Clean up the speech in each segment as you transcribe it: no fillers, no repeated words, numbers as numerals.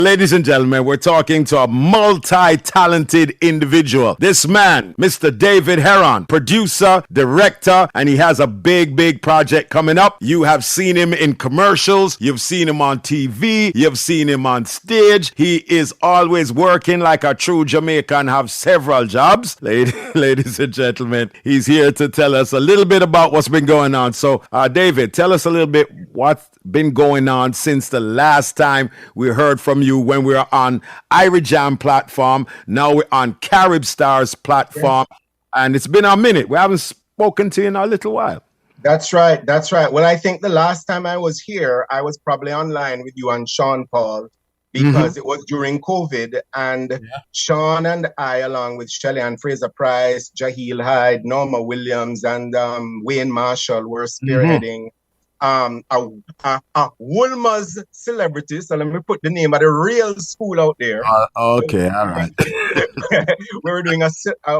Ladies and gentlemen, we're talking to a multi-talented individual. This man, Mr. David Heron, producer, director, and he has a big project coming up. You have seen him in commercials. You've seen him on TV. You've seen him on stage. He is always working like a true Jamaican, have several jobs. Ladies and gentlemen, he's here to tell us a little bit about what's been going on. So, David, tell us a little bit what's been going on since the last time we heard from you when we were on Irie Jam platform. Now we're on Carib Stars platform, and it's been a minute. We haven't spoken to you in a little while. That's right. Well, I think the last time I was here, I was probably online with you and Sean Paul because it was during COVID, and Sean and I, along with Shelley Ann Fraser Price, Jaheel Hyde, Norma Williams, and Wayne Marshall were spearheading a Woolmer's celebrity. So let me put the name of the real school out there. Okay, all right. We were doing a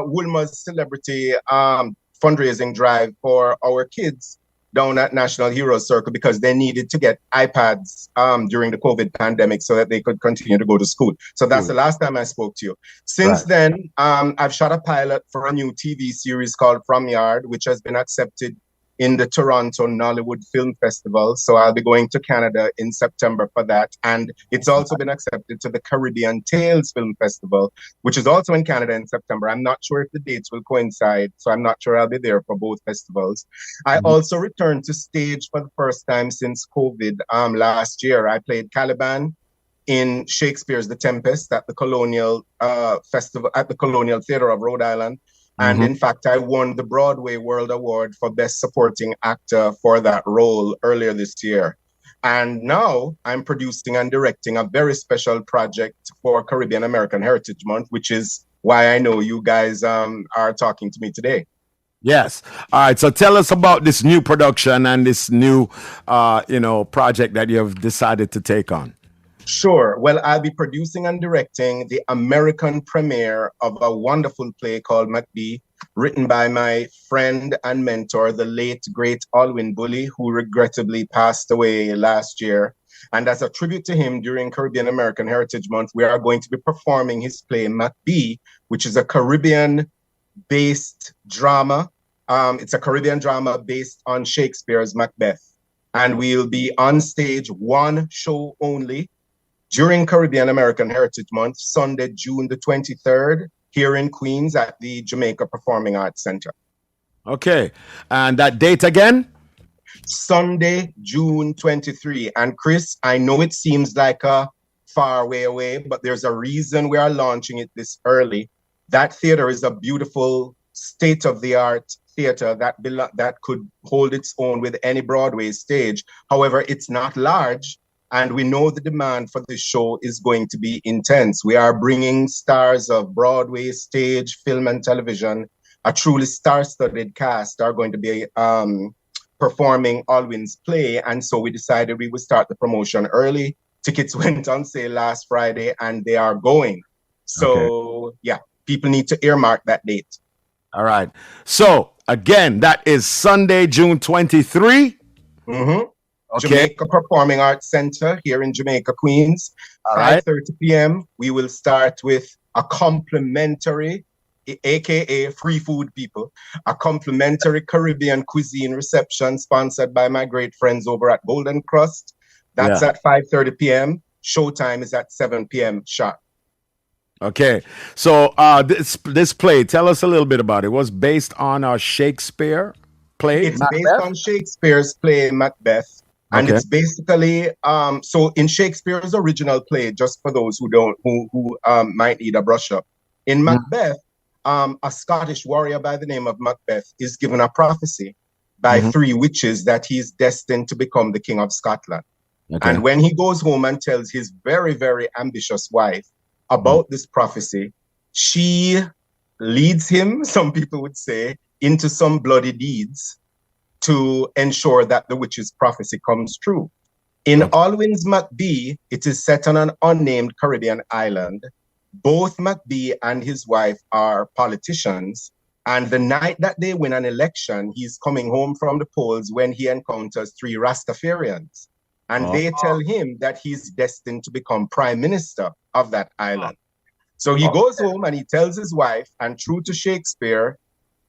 Woolmer's celebrity fundraising drive for our kids down at National Heroes Circle because they needed to get iPads during the COVID pandemic so that they could continue to go to school. So that's the last time I spoke to you. Since then, I've shot a pilot for a new TV series called From Yard, which has been accepted in the Toronto Nollywood Film Festival. So I'll be going to Canada in September for that. And it's also been accepted to the Caribbean Tales Film Festival, which is also in Canada in September. I'm not sure if the dates will coincide, so I'm not sure I'll be there for both festivals. I also returned to stage for the first time since COVID last year. I played Caliban in Shakespeare's The Tempest at the Colonial Festival, at the Colonial Theatre of Rhode Island. And in fact, I won the Broadway World Award for Best Supporting Actor for that role earlier this year. And now I'm producing and directing a very special project for Caribbean American Heritage Month, which is why I know you guys are talking to me today. Yes. All right. So tell us about this new production and this new, project that you've decided to take on. Sure. Well, I'll be producing and directing the American premiere of a wonderful play called McBee, written by my friend and mentor, the late, great Alwin, who regrettably passed away last year. And as a tribute to him during Caribbean American Heritage Month, we are going to be performing his play McBee, which is a Caribbean-based drama. It's a Caribbean drama based on Shakespeare's Macbeth. And we'll be on stage one show only during Caribbean American Heritage Month, Sunday, June the 23rd, here in Queens at the Jamaica Performing Arts Centre. Okay. And that date again? Sunday, June 23. And Chris, I know it seems like a far way away, but there's a reason we are launching it this early. That theater is a beautiful state-of-the-art theater that could hold its own with any Broadway stage. However, it's not large. And we know the demand for this show is going to be intense. We are bringing stars of Broadway, stage, film, and television. A truly star-studded cast are going to be performing Alwin's play. And so we decided we would start the promotion early. Tickets went on sale last Friday, and they are going. So, people need to earmark that date. All right. So, again, that is Sunday, June 23. Okay. Jamaica Performing Arts Centre here in Jamaica, Queens. 5:30 p.m. We will start with a complimentary, aka free food people, a complimentary Caribbean cuisine reception sponsored by my great friends over at Golden Crust. That's at 5:30 p.m. Showtime is at 7 p.m. sharp. Okay. So this play, tell us a little bit about it. It was based on a Shakespeare play? It's based on Shakespeare's play Macbeth. And it's basically, so in Shakespeare's original play, just for those who might need a brush up, in Macbeth, a Scottish warrior by the name of Macbeth is given a prophecy by three witches that he's destined to become the King of Scotland. And when he goes home and tells his very, very ambitious wife about this prophecy, she leads him, some people would say, into some bloody deeds to ensure that the witch's prophecy comes true. In Alwin's McBee, it is set on an unnamed Caribbean island. Both McBee and his wife are politicians, and the night that they win an election, he's coming home from the polls when he encounters three Rastafarians. And they tell him that he's destined to become prime minister of that island. So he goes home and he tells his wife, and true to Shakespeare,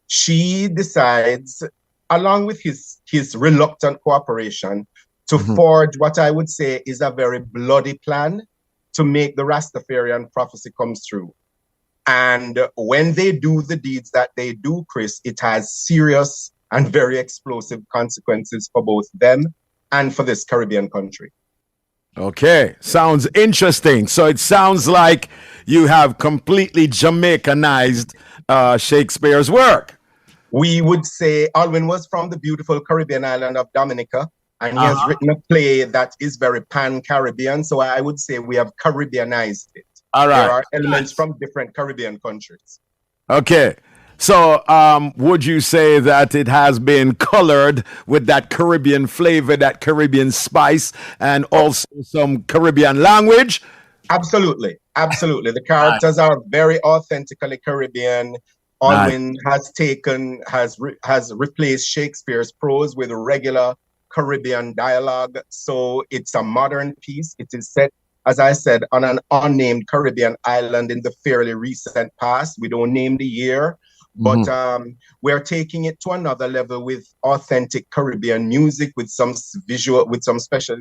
she decides, along with his reluctant cooperation, to forge what I would say is a very bloody plan to make the Rastafarian prophecy come true. And when they do the deeds that they do, Chris, it has serious and very explosive consequences for both them and for this Caribbean country. Okay, sounds interesting. So it sounds like you have completely Jamaicanized Shakespeare's work. We would say Alwin was from the beautiful Caribbean island of Dominica, and he has written a play that is very pan-Caribbean. So I would say we have Caribbeanized it. All right. There are elements from different Caribbean countries. Okay. So would you say that it has been colored with that Caribbean flavor, that Caribbean spice, and also some Caribbean language? Absolutely. Absolutely. The characters are very authentically Caribbean. Alwin has replaced Shakespeare's prose with regular Caribbean dialogue. So it's a modern piece. It is set, as I said, on an unnamed Caribbean island in the fairly recent past. We don't name the year, but we're taking it to another level with authentic Caribbean music, with some visual, with some special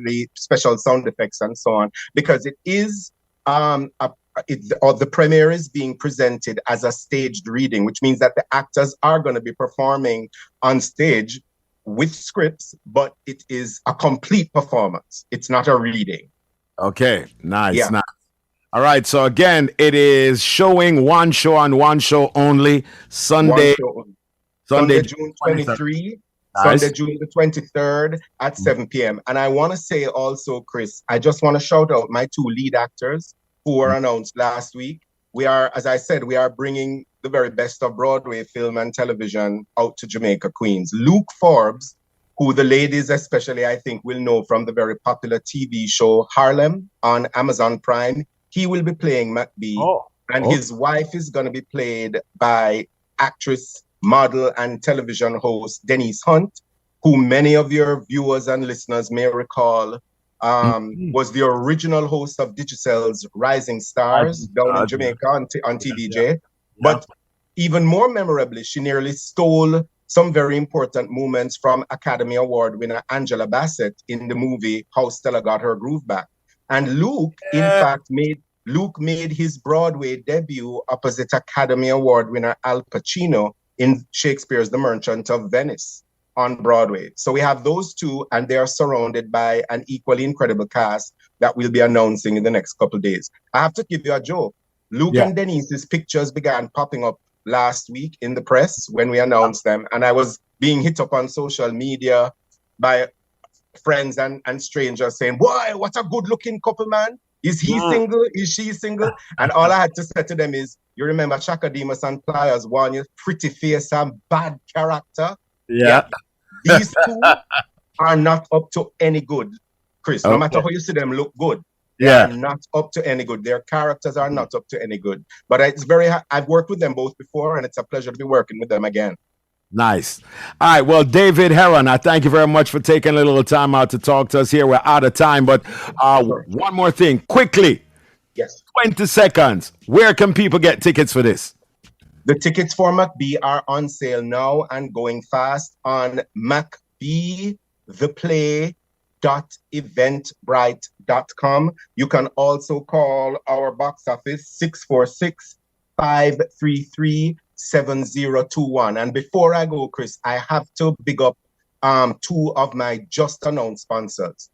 sound effects and so on, because it is the premiere is being presented as a staged reading, which means that the actors are going to be performing on stage with scripts, but it is a complete performance. It's not a reading. Okay, nice, nice. All right, so again, it is showing one show and one show only, Sunday, June 23, nice. Sunday, June the 23rd at 7 p.m. And I want to say also, Chris, I just want to shout out my two lead actors who were announced last week. We are, as I said, we are bringing the very best of Broadway film and television out to Jamaica, Queens. Luke Forbes, who the ladies especially, I think, will know from the very popular TV show Harlem on Amazon Prime. He will be playing McBee, and his wife is going to be played by actress, model, and television host Denise Hunt, who many of your viewers and listeners may recall was the original host of Digicel's Rising Stars down in Jamaica on TVJ. But even more memorably, she nearly stole some very important moments from Academy Award winner Angela Bassett in the movie How Stella Got Her Groove Back. And Luke, in fact, made his Broadway debut opposite Academy Award winner Al Pacino in Shakespeare's The Merchant of Venice on Broadway. So we have those two, and they are surrounded by an equally incredible cast that we'll be announcing in the next couple of days. I have to give you a joke. Luke and Denise's pictures began popping up last week in the press when we announced them, and I was being hit up on social media by friends and strangers saying, "Boy, what a good-looking couple, man. Is he single? Is she single?" And all I had to say to them is, you remember Chaka Demus and Pliers warn you, pretty face and bad character. Yeah. These two are not up to any good, Chris. No matter how you see them look good. They are not up to any good. Their characters are not up to any good. But I've worked with them both before, and it's a pleasure to be working with them again. Nice. All right. Well, David Heron, I thank you very much for taking a little time out to talk to us here. We're out of time, but one more thing, quickly. Yes. 20 seconds. Where can people get tickets for this? The tickets for McBee are on sale now and going fast on McBeetheplay.eventbrite.com. You can also call our box office 646-533-7021. And before I go, Chris, I have to big up two of my just announced sponsors.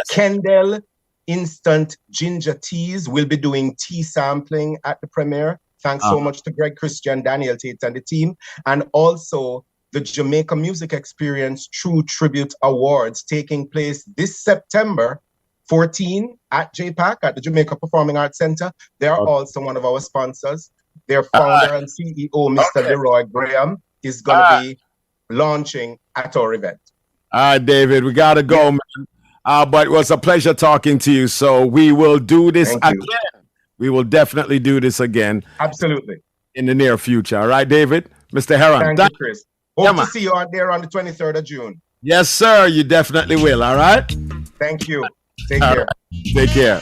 Kendall Instant Ginger Teas will be doing tea sampling at the premiere. Thanks so much to Greg Christian, Daniel Tate, and the team. And also the Jamaica Music Experience True Tribute Awards taking place this September 14 at JPAC at the Jamaica Performing Arts Centre. They are also one of our sponsors. Their founder and CEO, Mr. Leroy Graham, is going to be launching at our event. All right, David, we got to go, man. But it was a pleasure talking to you. So we will do this again. We will definitely do this again. Absolutely. In the near future. All right, David? Mr. Heron. Thank you, Chris. Hope to see you out there on the 23rd of June. Yes, sir. You definitely will. All right. Thank you. Take All care. right. Take care.